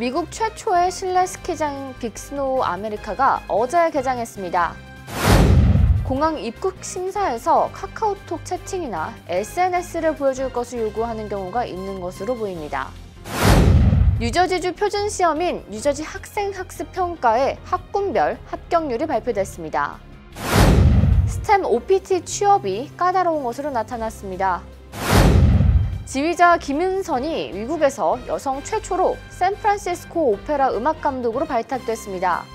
미국 최초의 실내 스키장 빅스노우 아메리카가 어제 개장했습니다. 공항 입국 심사에서 카카오톡 채팅이나 SNS를 보여줄 것을 요구하는 경우가 있는 것으로 보입니다. 뉴저지주 표준시험인 뉴저지 학생학습평가의 학군별 합격률이 발표됐습니다. 스템 OPT 취업이 까다로운 것으로 나타났습니다. 지휘자 김은선이 미국에서 여성 최초로 샌프란시스코 오페라 음악감독으로 발탁됐습니다.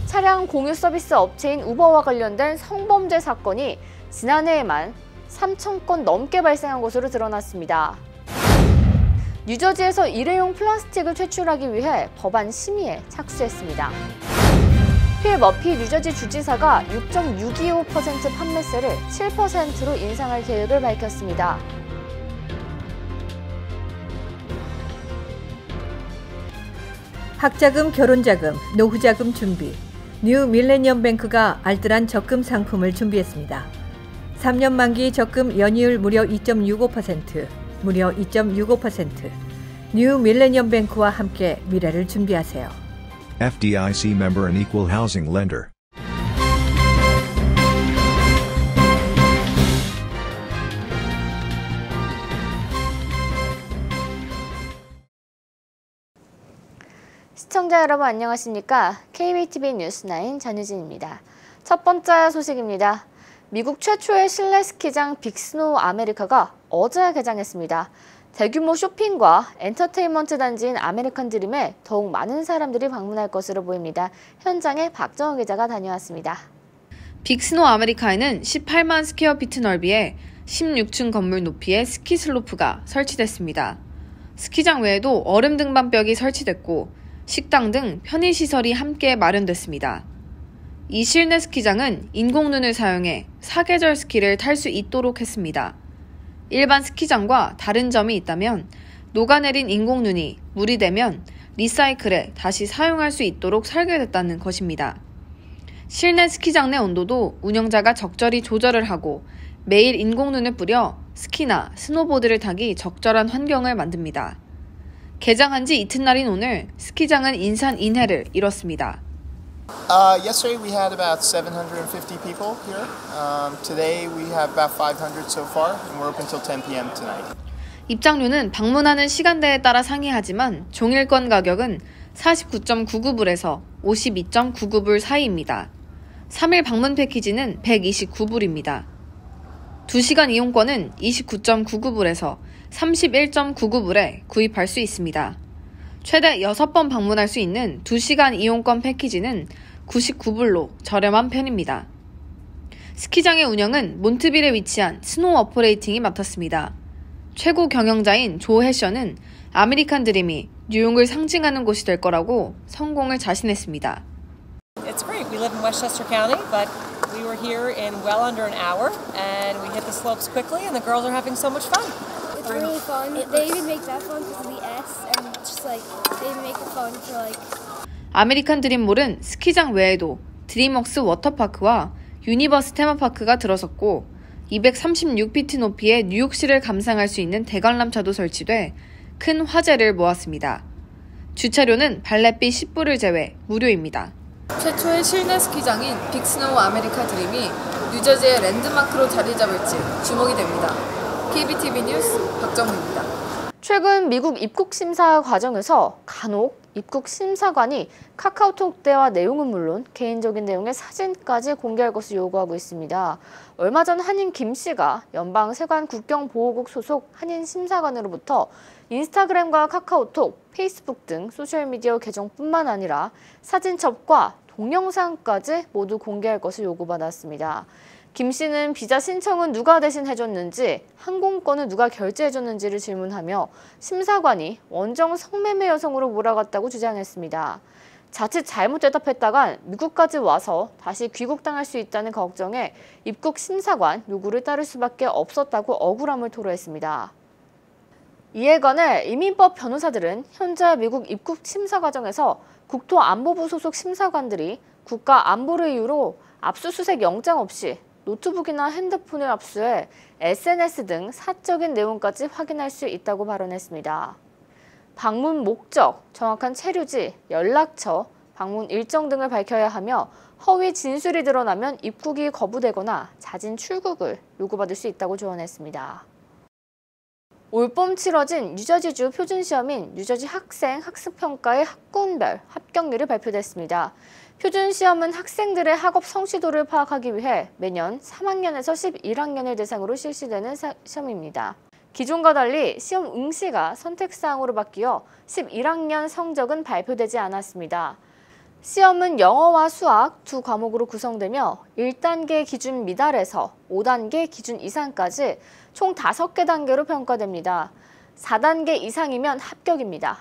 차량 공유 서비스 업체인 우버와 관련된 성범죄 사건이 지난해에만 3,000건 넘게 발생한 것으로 드러났습니다. 뉴저지에서 일회용 플라스틱을 퇴출하기 위해 법안 심의에 착수했습니다. 필 머피 뉴저지 주지사가 6.625% 판매세를 7%로 인상할 계획을 밝혔습니다. 학자금, 결혼자금, 노후자금 준비. 뉴 밀레니엄 뱅크가 알뜰한 적금 상품을 준비했습니다. 3년 만기 적금 연이율 무려 2.65%, 무려 2.65%. 뉴 밀레니엄 뱅크와 함께 미래를 준비하세요. FDIC member and equal housing lender. 시청자 여러분 안녕하십니까? KBTV 뉴스9 전유진입니다. 첫 번째 소식입니다. 미국 최초의 실내 스키장 빅스노우 아메리카가 어제 개장했습니다. 대규모 쇼핑과 엔터테인먼트 단지인 아메리칸 드림에 더욱 많은 사람들이 방문할 것으로 보입니다. 현장에 박정우 기자가 다녀왔습니다. 빅스노우 아메리카에는 18만 스퀘어피트 넓이의 16층 건물 높이의 스키 슬로프가 설치됐습니다. 스키장 외에도 얼음 등반벽이 설치됐고 식당 등 편의시설이 함께 마련됐습니다. 이 실내 스키장은 인공눈을 사용해 사계절 스키를 탈 수 있도록 했습니다. 일반 스키장과 다른 점이 있다면 녹아내린 인공눈이 물이 되면 리사이클해 다시 사용할 수 있도록 설계됐다는 것입니다. 실내 스키장 내 온도도 운영자가 적절히 조절을 하고 매일 인공눈을 뿌려 스키나 스노보드를 타기 적절한 환경을 만듭니다. 개장한 지 이튿날인 오늘 스키장은 인산인해를 이뤘습니다. Yesterday we had about 750 people here. Today we have about 500 so far, and we're open till 10 p.m. tonight. 입장료는 방문하는 시간대에 따라 상이하지만 종일권 가격은 49.99불에서 52.99불 사이입니다. 3일 방문 패키지는 129불입니다. 2시간 이용권은 29.99불에서 31.99불에 구입할 수 있습니다. 최대 6번 방문할 수 있는 2시간 이용권 패키지는 99불로 저렴한 편입니다. 스키장의 운영은 몬트빌에 위치한 스노우 어퍼레이팅이 맡았습니다. 최고 경영자인 조 해셔는 아메리칸 드림이 뉴욕을 상징하는 곳이 될 거라고 성공을 자신했습니다. It's great. We live in Westchester County, but we were here in well under an hour, and we hit the slopes quickly, and the girls are having so much fun. It's really fun. They even make that fun because of the S, and just like they make it fun for like. 아메리칸 드림몰은 스키장 외에도 드림웍스 워터파크와 유니버스 테마파크가 들어섰고 236피트 높이의 뉴욕시를 감상할 수 있는 대관람차도 설치돼 큰 화제를 모았습니다. 주차료는 발렛비 10불을 제외 무료입니다. 최초의 실내 스키장인 빅스노우 아메리카 드림이 뉴저지의 랜드마크로 자리 잡을지 주목이 됩니다. KBTV 뉴스 박정우입니다. 최근 미국 입국 심사 과정에서 간혹 입국 심사관이 카카오톡 대화 내용은 물론 개인적인 내용의 사진까지 공개할 것을 요구하고 있습니다. 얼마 전 한인 김 씨가 연방세관 국경보호국 소속 한인 심사관으로부터 인스타그램과 카카오톡, 페이스북 등 소셜미디어 계정뿐만 아니라 사진첩과 동영상까지 모두 공개할 것을 요구받았습니다. 김 씨는 비자 신청은 누가 대신 해줬는지, 항공권은 누가 결제해줬는지를 질문하며 심사관이 원정 성매매 여성으로 몰아갔다고 주장했습니다. 자칫 잘못 대답했다간 미국까지 와서 다시 귀국당할 수 있다는 걱정에 입국 심사관 요구를 따를 수밖에 없었다고 억울함을 토로했습니다. 이에 관해 이민법 변호사들은 현재 미국 입국 심사 과정에서 국토안보부 소속 심사관들이 국가 안보를 이유로 압수수색 영장 없이 노트북이나 핸드폰을 압수해 SNS 등 사적인 내용까지 확인할 수 있다고 발언했습니다. 방문 목적, 정확한 체류지, 연락처, 방문 일정 등을 밝혀야 하며 허위 진술이 드러나면 입국이 거부되거나 자진 출국을 요구받을 수 있다고 조언했습니다. 올봄 치러진 뉴저지주 표준시험인 뉴저지 학생 학습평가의 학군별 합격률이 발표됐습니다. 표준시험은 학생들의 학업 성취도를 파악하기 위해 매년 3학년에서 11학년을 대상으로 실시되는 시험입니다. 기존과 달리 시험 응시가 선택사항으로 바뀌어 11학년 성적은 발표되지 않았습니다. 시험은 영어와 수학 두 과목으로 구성되며 1단계 기준 미달에서 5단계 기준 이상까지 총 5개 단계로 평가됩니다. 4단계 이상이면 합격입니다.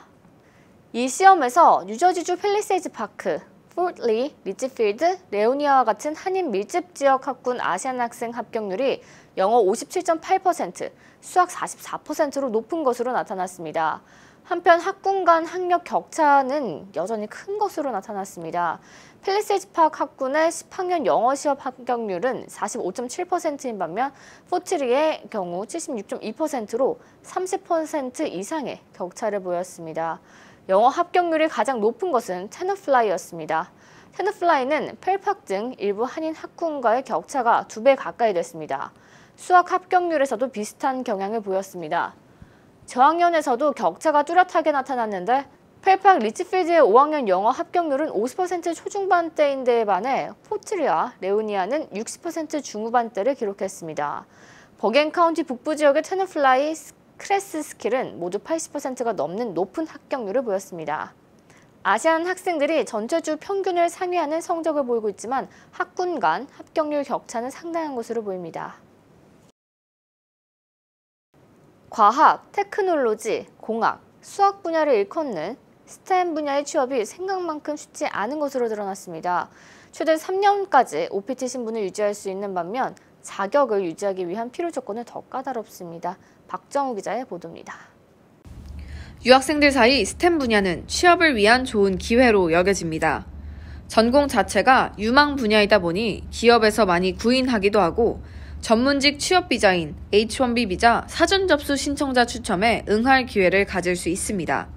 이 시험에서 뉴저지주 팰리세이즈 파크, 포트리, 리치필드, 레오니아와 같은 한인 밀집 지역 학군 아시안 학생 합격률이 영어 57.8%, 수학 44%로 높은 것으로 나타났습니다. 한편 학군 간 학력 격차는 여전히 큰 것으로 나타났습니다. 팰리세이즈 파크 학군의 10학년 영어 시험 합격률은 45.7%인 반면 포트리의 경우 76.2%로 30% 이상의 격차를 보였습니다. 영어 합격률이 가장 높은 것은 테너플라이였습니다. 테너플라이는 펠팍 등 일부 한인 학군과의 격차가 2배 가까이 됐습니다. 수학 합격률에서도 비슷한 경향을 보였습니다. 저학년에서도 격차가 뚜렷하게 나타났는데 펠팍 리치필드의 5학년 영어 합격률은 50% 초중반대인데에 반해 포트리와 레오니아는 60% 중후반대를 기록했습니다. 버겐 카운티 북부 지역의 테너플라이, 크레스 스킬은 모두 80%가 넘는 높은 합격률을 보였습니다. 아시안 학생들이 전체주 평균을 상회하는 성적을 보이고 있지만 학군 간 합격률 격차는 상당한 것으로 보입니다. 과학, 테크놀로지, 공학, 수학 분야를 일컫는 스템 분야의 취업이 생각만큼 쉽지 않은 것으로 드러났습니다. 최대 3년까지 OPT 신분을 유지할 수 있는 반면 자격을 유지하기 위한 필요 조건은 더 까다롭습니다. 박정우 기자의 보도입니다. 유학생들 사이 스템 분야는 취업을 위한 좋은 기회로 여겨집니다. 전공 자체가 유망 분야이다 보니 기업에서 많이 구인하기도 하고 전문직 취업 비자인 H-1B 비자 사전 접수 신청자 추첨에 응할 기회를 가질 수 있습니다.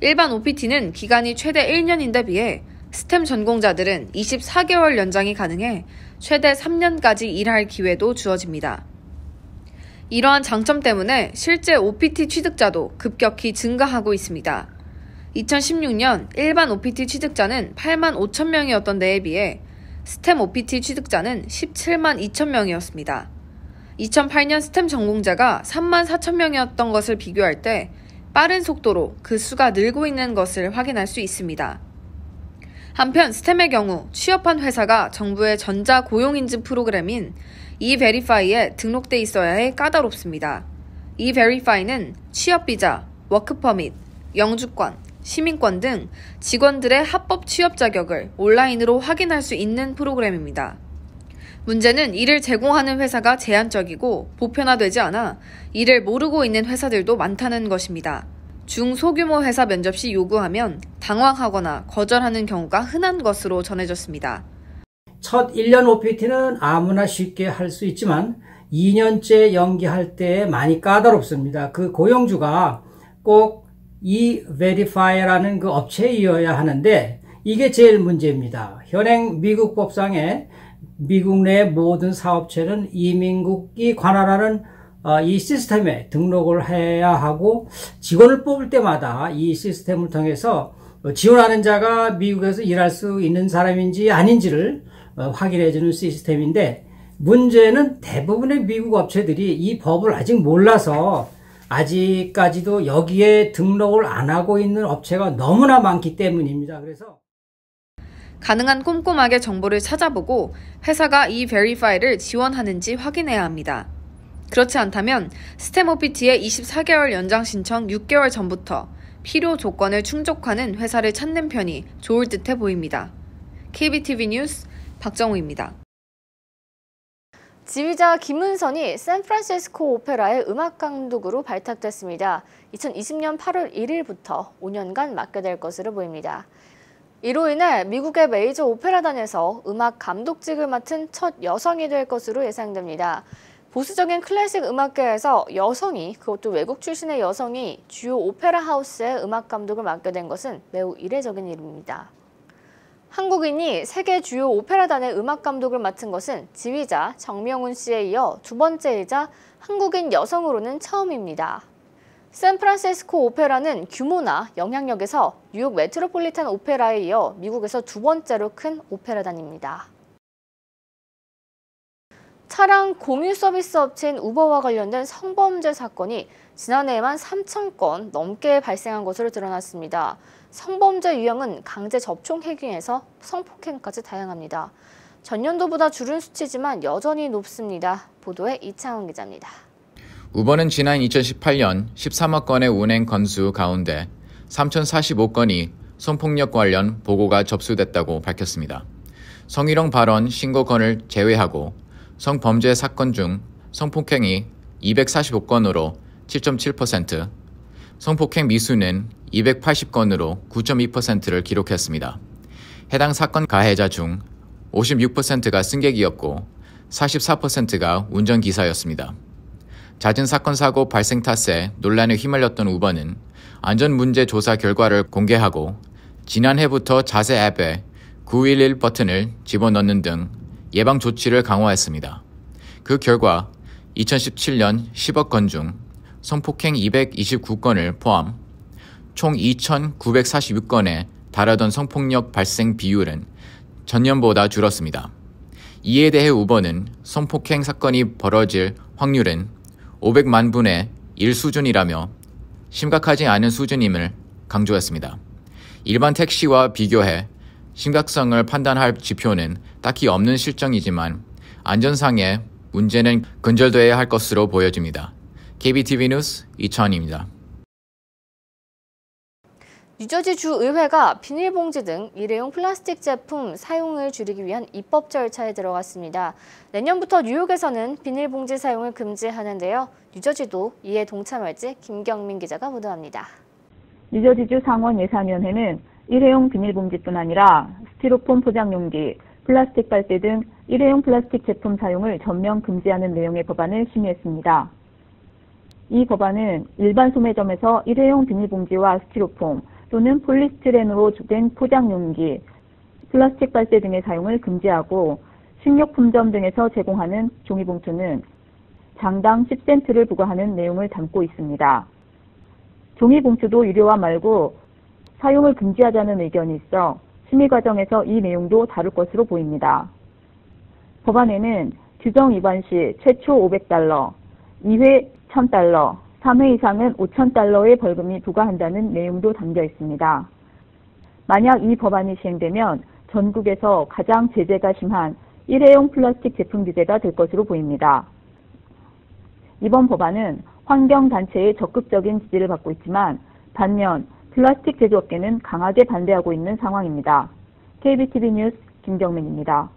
일반 OPT는 기간이 최대 1년인데 비해 스템 전공자들은 24개월 연장이 가능해 최대 3년까지 일할 기회도 주어집니다. 이러한 장점 때문에 실제 OPT 취득자도 급격히 증가하고 있습니다. 2016년 일반 OPT 취득자는 8만 5천 명이었던 데에 비해 스템 OPT 취득자는 17만 2천 명이었습니다. 2008년 스템 전공자가 3만 4천 명이었던 것을 비교할 때 빠른 속도로 그 수가 늘고 있는 것을 확인할 수 있습니다. 한편 스템의 경우 취업한 회사가 정부의 전자고용인증 프로그램인 E-Verify에 등록돼 있어야 해 까다롭습니다. E-Verify는 취업비자, 워크퍼밋, 영주권, 시민권 등 직원들의 합법 취업 자격을 온라인으로 확인할 수 있는 프로그램입니다. 문제는 이를 제공하는 회사가 제한적이고 보편화되지 않아 이를 모르고 있는 회사들도 많다는 것입니다. 중소규모 회사 면접 시 요구하면 당황하거나 거절하는 경우가 흔한 것으로 전해졌습니다. 첫 1년 OPT는 아무나 쉽게 할 수 있지만 2년째 연기할 때 많이 까다롭습니다. 그 고용주가 꼭 E-Verify라는 그 업체이어야 하는데 이게 제일 문제입니다. 현행 미국 법상에 미국 내 모든 사업체는 이민국이 관할하는 이 시스템에 등록을 해야 하고 직원을 뽑을 때마다 이 시스템을 통해서 지원하는 자가 미국에서 일할 수 있는 사람인지 아닌지를 확인해주는 시스템인데 문제는 대부분의 미국 업체들이 이 법을 아직 몰라서 아직까지도 여기에 등록을 안 하고 있는 업체가 너무나 많기 때문입니다. 그래서 가능한 꼼꼼하게 정보를 찾아보고 회사가 E-Verify를 지원하는지 확인해야 합니다. 그렇지 않다면 스템 OPT의 24개월 연장 신청 6개월 전부터 필요 조건을 충족하는 회사를 찾는 편이 좋을 듯해 보입니다. KBTV 뉴스 박정우입니다. 지휘자 김은선이 샌프란시스코 오페라의 음악 감독으로 발탁됐습니다. 2020년 8월 1일부터 5년간 맡게 될 것으로 보입니다. 이로 인해 미국의 메이저 오페라단에서 음악 감독직을 맡은 첫 여성이 될 것으로 예상됩니다. 보수적인 클래식 음악계에서 여성이, 그것도 외국 출신의 여성이 주요 오페라 하우스의 음악 감독을 맡게 된 것은 매우 이례적인 일입니다. 한국인이 세계 주요 오페라단의 음악 감독을 맡은 것은 지휘자 정명훈 씨에 이어 두 번째이자 한국인 여성으로는 처음입니다. 샌프란시스코 오페라는 규모나 영향력에서 뉴욕 메트로폴리탄 오페라에 이어 미국에서 두 번째로 큰 오페라단입니다. 차량 공유 서비스 업체인 우버와 관련된 성범죄 사건이 지난해에만 3,000건 넘게 발생한 것으로 드러났습니다. 성범죄 유형은 강제 접촉 행위에서 성폭행까지 다양합니다. 전년도보다 줄은 수치지만 여전히 높습니다. 보도에 이창훈 기자입니다. 우버는 지난 2018년 13억 건의 운행 건수 가운데 3,045건이 성폭력 관련 보고가 접수됐다고 밝혔습니다. 성희롱 발언 신고 건을 제외하고 성범죄 사건 중 성폭행이 245건으로 7.7%, 성폭행 미수는 280건으로 9.2%를 기록했습니다. 해당 사건 가해자 중 56%가 승객이었고 44%가 운전기사였습니다. 잦은 사건 사고 발생 탓에 논란에 휘말렸던 우버는 안전문제 조사 결과를 공개하고 지난해부터 자세 앱에 911 버튼을 집어넣는 등 예방 조치를 강화했습니다. 그 결과 2017년 10억 건 중 성폭행 229건을 포함 총 2,946건에 달하던 성폭력 발생 비율은 전년보다 줄었습니다. 이에 대해 우버는 성폭행 사건이 벌어질 확률은 500만 분의 1 수준이라며 심각하지 않은 수준임을 강조했습니다. 일반 택시와 비교해 심각성을 판단할 지표는 딱히 없는 실정이지만 안전상의 문제는 근절돼야 할 것으로 보여집니다. KBTV 뉴스 이천입니다. 뉴저지 주의회가 비닐봉지 등 일회용 플라스틱 제품 사용을 줄이기 위한 입법 절차에 들어갔습니다. 내년부터 뉴욕에서는 비닐봉지 사용을 금지하는데요. 뉴저지도 이에 동참할지 김경민 기자가 보도합니다. 뉴저지주 상원예산위원회는 일회용 비닐봉지뿐 아니라 스티로폼 포장용기, 플라스틱 빨대 등 일회용 플라스틱 제품 사용을 전면 금지하는 내용의 법안을 심의했습니다. 이 법안은 일반 소매점에서 일회용 비닐봉지와 스티로폼 또는 폴리스티렌으로 된 포장용기, 플라스틱 빨대 등의 사용을 금지하고 식료품점 등에서 제공하는 종이봉투는 장당 10센트를 부과하는 내용을 담고 있습니다. 종이봉투도 유료화 말고 사용을 금지하자는 의견이 있어 심의 과정에서 이 내용도 다룰 것으로 보입니다. 법안에는 규정 위반 시 최초 $500, 2회 $1,000, 3회 이상은 $5,000의 벌금이 부과한다는 내용도 담겨 있습니다. 만약 이 법안이 시행되면 전국에서 가장 제재가 심한 일회용 플라스틱 제품 규제가 될 것으로 보입니다. 이번 법안은 환경단체의 적극적인 지지를 받고 있지만 반면 플라스틱 제조업계는 강하게 반대하고 있는 상황입니다. KBTV 뉴스 김경민입니다.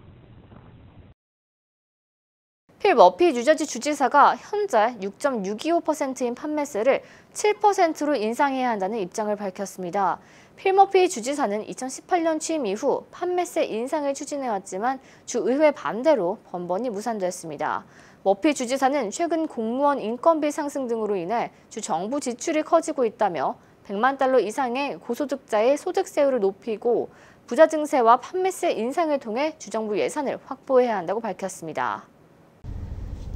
필 머피 뉴저지 주지사가 현재 6.625%인 판매세를 7%로 인상해야 한다는 입장을 밝혔습니다. 필 머피 주지사는 2018년 취임 이후 판매세 인상을 추진해왔지만 주의회 반대로 번번이 무산됐습니다. 머피 주지사는 최근 공무원 인건비 상승 등으로 인해 주 정부 지출이 커지고 있다며 $100만 이상의 고소득자의 소득세율을 높이고 부자 증세와 판매세 인상을 통해 주정부 예산을 확보해야 한다고 밝혔습니다.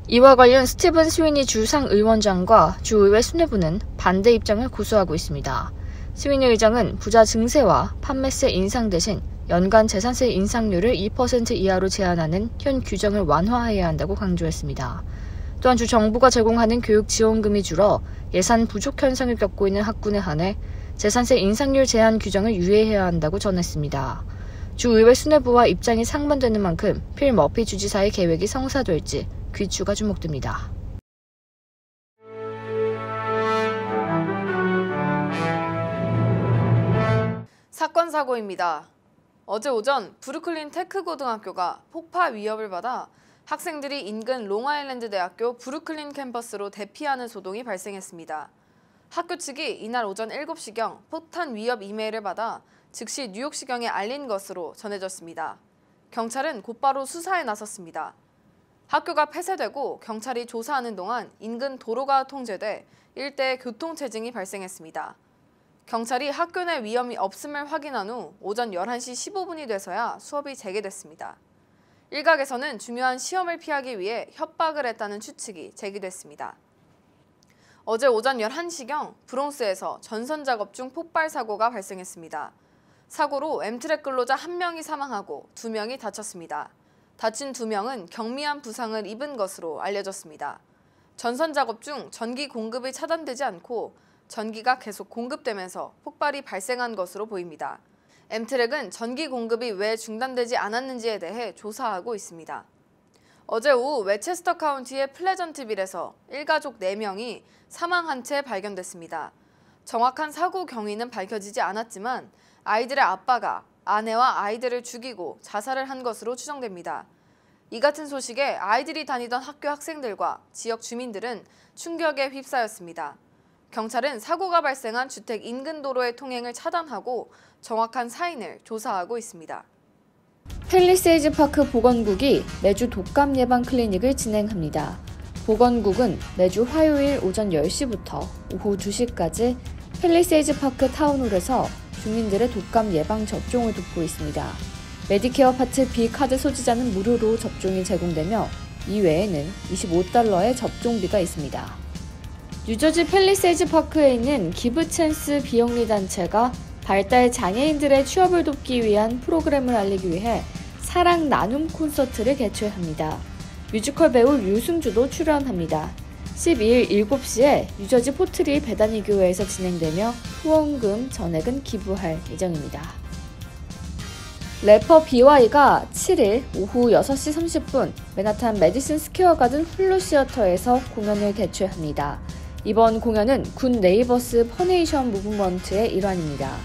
이와 관련 스티븐 스위니 주상의원장과 주의회 수뇌부는 반대 입장을 고수하고 있습니다. 스위니 의장은 부자 증세와 판매세 인상 대신 연간 재산세 인상률을 2% 이하로 제한하는 현 규정을 완화해야 한다고 강조했습니다. 또한 주 정부가 제공하는 교육 지원금이 줄어 예산 부족 현상을 겪고 있는 학군에 한해 재산세 인상률 제한 규정을 유예해야 한다고 전했습니다. 주의회 수뇌부와 입장이 상반되는 만큼 필 머피 주지사의 계획이 성사될지 귀추가 주목됩니다. 사건 사고입니다. 어제 오전 브루클린 테크 고등학교가 폭파 위협을 받아 학생들이 인근 롱아일랜드 대학교 브루클린 캠퍼스로 대피하는 소동이 발생했습니다. 학교 측이 이날 오전 7시경 폭탄 위협 이메일을 받아 즉시 뉴욕시경에 알린 것으로 전해졌습니다. 경찰은 곧바로 수사에 나섰습니다. 학교가 폐쇄되고 경찰이 조사하는 동안 인근 도로가 통제돼 일대에 교통체증이 발생했습니다. 경찰이 학교 내 위험이 없음을 확인한 후 오전 11시 15분이 돼서야 수업이 재개됐습니다. 일각에서는 중요한 시험을 피하기 위해 협박을 했다는 추측이 제기됐습니다. 어제 오전 11시경 브롱스에서 전선 작업 중 폭발 사고가 발생했습니다. 사고로 엠트랙 근로자 1명이 사망하고 2명이 다쳤습니다. 다친 2명은 경미한 부상을 입은 것으로 알려졌습니다. 전선 작업 중 전기 공급이 차단되지 않고 전기가 계속 공급되면서 폭발이 발생한 것으로 보입니다. 엠트랙은 전기 공급이 왜 중단되지 않았는지에 대해 조사하고 있습니다. 어제 오후 웨체스터 카운티의 플레전트빌에서 일가족 4명이 사망한 채 발견됐습니다. 정확한 사고 경위는 밝혀지지 않았지만 아이들의 아빠가 아내와 아이들을 죽이고 자살을 한 것으로 추정됩니다. 이 같은 소식에 아이들이 다니던 학교 학생들과 지역 주민들은 충격에 휩싸였습니다. 경찰은 사고가 발생한 주택 인근 도로의 통행을 차단하고 정확한 사인을 조사하고 있습니다. 팰리세이즈 파크 보건국이 매주 독감 예방 클리닉을 진행합니다. 보건국은 매주 화요일 오전 10시부터 오후 2시까지 팰리세이즈 파크 타운홀에서 주민들의 독감 예방 접종을 돕고 있습니다. 메디케어 파트 B 카드 소지자는 무료로 접종이 제공되며 이외에는 $25의 접종비가 있습니다. 뉴저지 팰리세이즈 파크에 있는 기브 찬스 비영리 단체가 발달 장애인들의 취업을 돕기 위한 프로그램을 알리기 위해 사랑 나눔 콘서트를 개최합니다. 뮤지컬 배우 류승주도 출연합니다. 12일 7시에 뉴저지 포트리 베다니 교회에서 진행되며 후원금 전액은 기부할 예정입니다. 래퍼 BY가 7일 오후 6시 30분 맨하탄 매디슨 스퀘어 가든 훌루 시어터에서 공연을 개최합니다. 이번 공연은 굿 네이버스 퍼네이션 무브먼트의 일환입니다.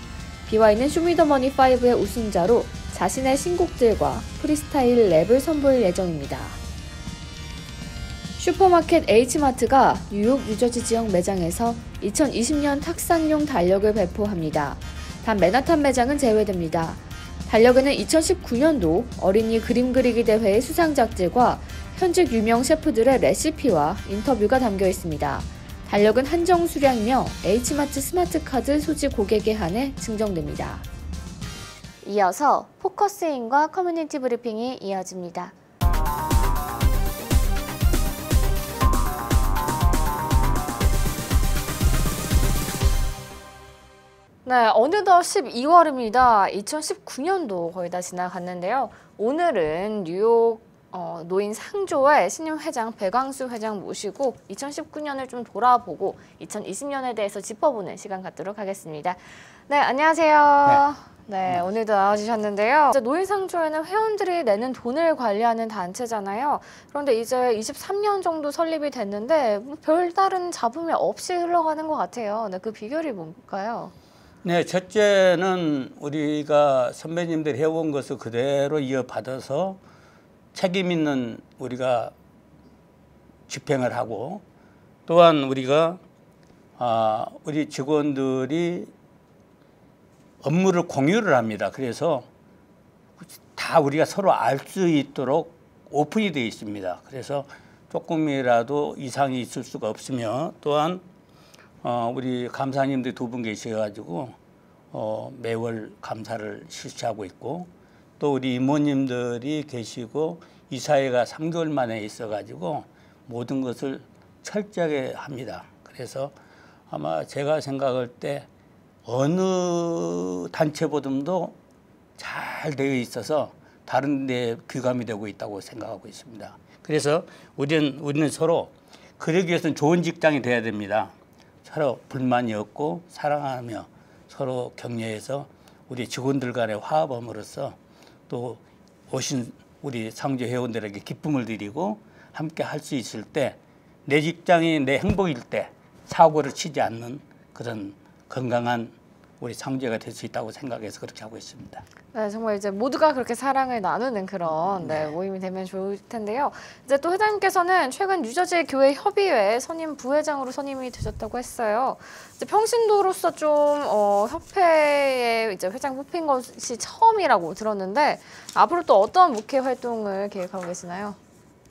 BY는 쇼미더머니5의 우승자로 자신의 신곡들과 프리스타일 랩을 선보일 예정입니다. 슈퍼마켓 H마트가 뉴욕 뉴저지 지역 매장에서 2020년 탁상용 달력을 배포합니다. 단 맨하탄 매장은 제외됩니다. 달력에는 2019년도 어린이 그림 그리기 대회의 수상작들과 현직 유명 셰프들의 레시피와 인터뷰가 담겨 있습니다. 달력은 한정 수량이며 H마트 스마트카드 소지 고객에 한해 증정됩니다. 이어서 포커스인과 커뮤니티 브리핑이 이어집니다. 네, 어느덧 12월입니다. 2019년도 거의 다 지나갔는데요. 오늘은 뉴욕 노인 상조의 신임 회장 배광수 회장 모시고 2019년을 좀 돌아보고 2020년에 대해서 짚어보는 시간 갖도록 하겠습니다. 네, 안녕하세요. 네, 오늘도 나와주셨는데요. 이제 노인 상조에는 회원들이 내는 돈을 관리하는 단체잖아요. 그런데 이제 23년 정도 설립이 됐는데 별다른 잡음이 없이 흘러가는 것 같아요. 네, 그 비결이 뭔가요? 네, 첫째는 우리가 선배님들이 해온 것을 그대로 이어받아서 책임 있는 우리가 집행을 하고, 또한 우리가 우리 직원들이 업무를 공유를 합니다. 그래서 다 우리가 서로 알 수 있도록 오픈이 되어 있습니다. 그래서 조금이라도 이상이 있을 수가 없으며, 또한 우리 감사님들 2분 계셔가지고 매월 감사를 실시하고 있고, 또 우리 이모님들이 계시고 이사회가 3개월 만에 있어가지고 모든 것을 철저하게 합니다. 그래서 아마 제가 생각할 때 어느 단체보다도 잘 되어 있어서 다른 데 귀감이 되고 있다고 생각하고 있습니다. 그래서 우리는 서로 그러기 위해서는 좋은 직장이 돼야 됩니다. 서로 불만이 없고 사랑하며 서로 격려해서 우리 직원들 간의 화합함으로써 또 오신 우리 상조 회원들에게 기쁨을 드리고 함께 할 수 있을 때, 내 직장이 내 행복일 때 사고를 치지 않는 그런 건강한 우리 상조가 될 수 있다고 생각해서 그렇게 하고 있습니다. 네, 정말 이제 모두가 그렇게 사랑을 나누는 그런 모임이 되면 좋을 텐데요. 이제 또 회장님께서는 최근 뉴저지 교회 협의회 선임 부회장으로 선임이 되셨다고 했어요. 이제 평신도로서 좀 협회에 이제 회장 뽑힌 것이 처음이라고 들었는데 앞으로 또 어떤 목회 활동을 계획하고 계시나요?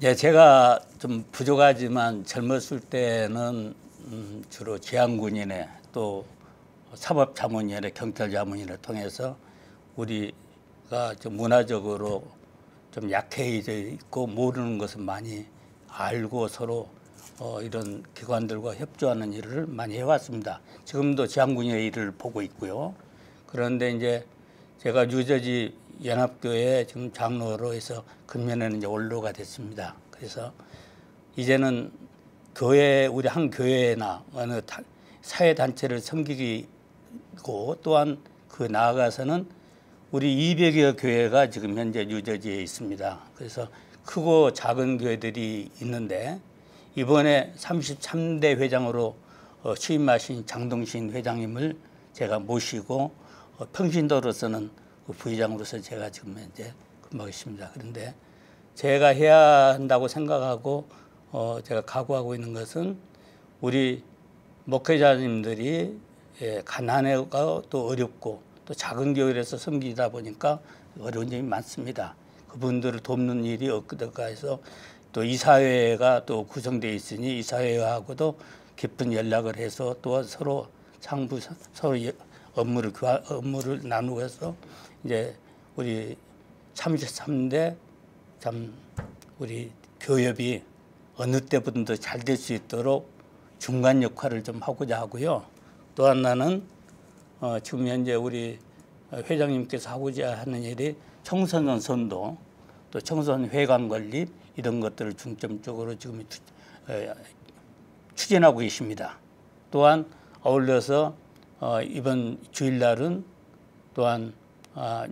예, 제가 좀 부족하지만 젊었을 때는 주로 지향군인회 또 사법자문위원회, 경찰자문위원회 통해서 우리가 좀 문화적으로 좀 약해져 있고 모르는 것을 많이 알고 서로 이런 기관들과 협조하는 일을 많이 해왔습니다. 지금도 지향군인회 일을 보고 있고요. 그런데 이제 제가 뉴저지 연합교회 지금 장로로 해서 금년에는 이제 원로가 됐습니다. 그래서 이제는 교회, 우리 한 교회나 어느 사회 단체를 섬기고 또한 그 나아가서는 우리 200여 교회가 지금 현재 뉴저지에 있습니다. 그래서 크고 작은 교회들이 있는데 이번에 33대 회장으로 취임하신 장동신 회장님을 제가 모시고 평신도로서는 부회장으로서 제가 지금 현재 근무하고 있습니다. 그런데 제가 해야 한다고 생각하고 제가 각오하고 있는 것은 우리 목회자님들이 가난하고 또 어렵고 또 작은 교회에서 섬기다 보니까 어려운 점이 많습니다. 그분들을 돕는 일이 없을까 해서 또 이사회가 또 구성되어 있으니 이사회하고도 깊은 연락을 해서 또 서로 서로 업무를 나누고 해서 이제 우리 33대 참 우리 교협이 어느 때보다도 잘 될 수 있도록 중간 역할을 좀 하고자 하고요. 또 하나는 지금 현재 우리 회장님께서 하고자 하는 일이 청소년 선도 또 청소년 회관 건립 이런 것들을 중점적으로 지금 추진하고 계십니다. 또한 어울려서 이번 주일날은 또한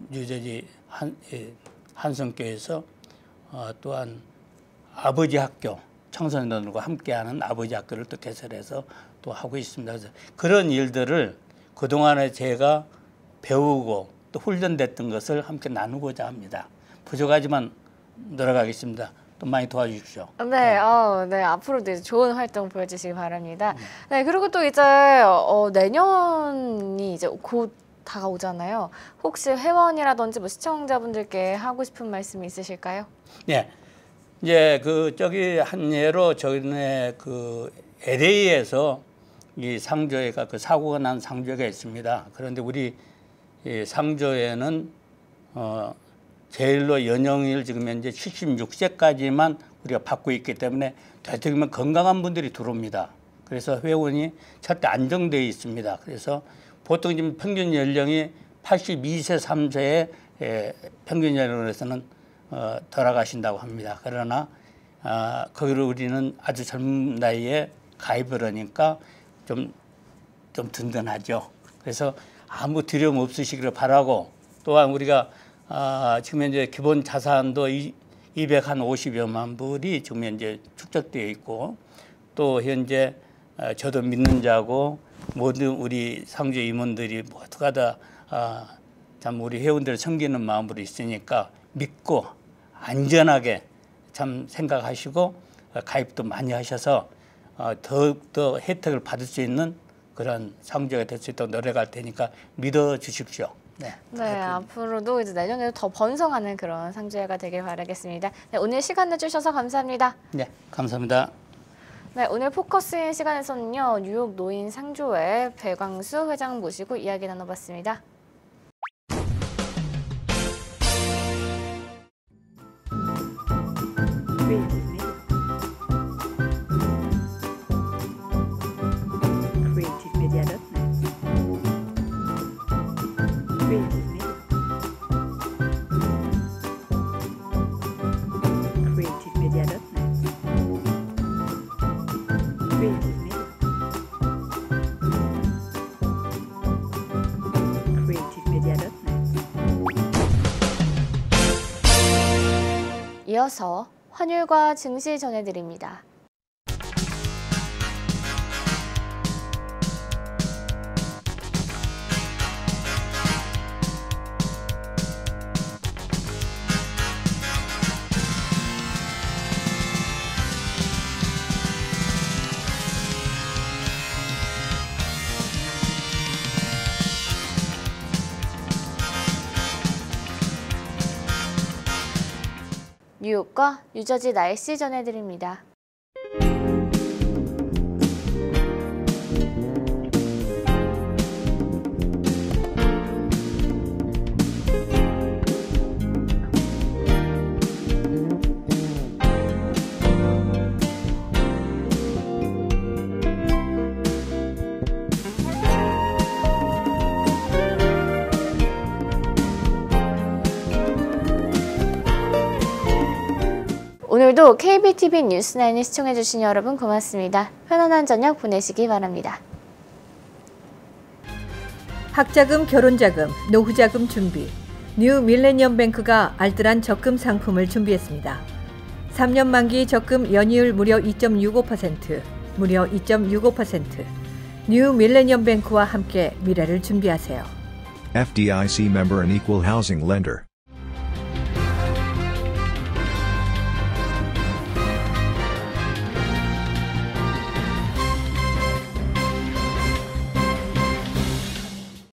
뉴저지 한성교에서 또한 아버지 학교 청소년들과 함께하는 아버지 학교를 또 개설해서 또 하고 있습니다. 그래서 그런 일들을 그동안에 제가 배우고 또 훈련됐던 것을 함께 나누고자 합니다. 부족하지만 노력하겠습니다. 또 많이 도와주십시오. 네, 네, 앞으로도 이제 좋은 활동 보여주시기 바랍니다. 네, 그리고 또 이제 내년이 이제 곧 다가오잖아요. 혹시 회원이라든지 뭐 시청자분들께 하고 싶은 말씀이 있으실까요? 네, 이제 저기 한 예로 저번에 LA에서 이 상조회가 사고가 난 상조회가 있습니다. 그런데 우리 이 상조회는 제일로 연령을 지금 현재 76세까지만 우리가 받고 있기 때문에 되도록이면 건강한 분들이 들어옵니다. 그래서 회원이 절대 안정되어 있습니다. 그래서 보통 지금 평균 연령이 82세, 3세의 평균 연령에서는 돌아가신다고 합니다. 그러나 거기를 우리는 아주 젊은 나이에 가입을 하니까 좀 든든하죠. 그래서 아무 두려움 없으시기를 바라고 또한 우리가 지금 현재 기본 자산도 250여만 불이 지금 현재 축적되어 있고 또 현재 저도 믿는 자고 모든 우리 상주 임원들이 모두가 다 참 우리 회원들을 섬기는 마음으로 있으니까 믿고 안전하게 참 생각하시고 가입도 많이 하셔서 더욱더 혜택을 받을 수 있는 그런 상주가 될 수 있도록 노력할 테니까 믿어 주십시오. 네. 네, 앞으로도 이제 내년에도 더 번성하는 그런 상주회가 되길 바라겠습니다. 네, 오늘 시간 내주셔서 감사합니다. 네, 감사합니다. 네, 오늘 포커스인 시간에서는요, 뉴욕 노인 상조회 배광수 회장 모시고 이야기 나눠봤습니다. 이어서 환율과 증시 전해드립니다. 뉴욕과 뉴저지 날씨 전해드립니다. 오늘도 KBTV 뉴스9을 시청해주신 여러분 고맙습니다. 편안한 저녁 보내시기 바랍니다. 학자금, 결혼자금, 노후자금 준비. 뉴 밀레니엄 뱅크가 알뜰한 적금 상품을 준비했습니다. 3년 만기 적금 연이율 무려 2.65%, 무려 2.65%. 뉴 밀레니엄 뱅크와 함께 미래를 준비하세요. FDIC member and equal housing lender.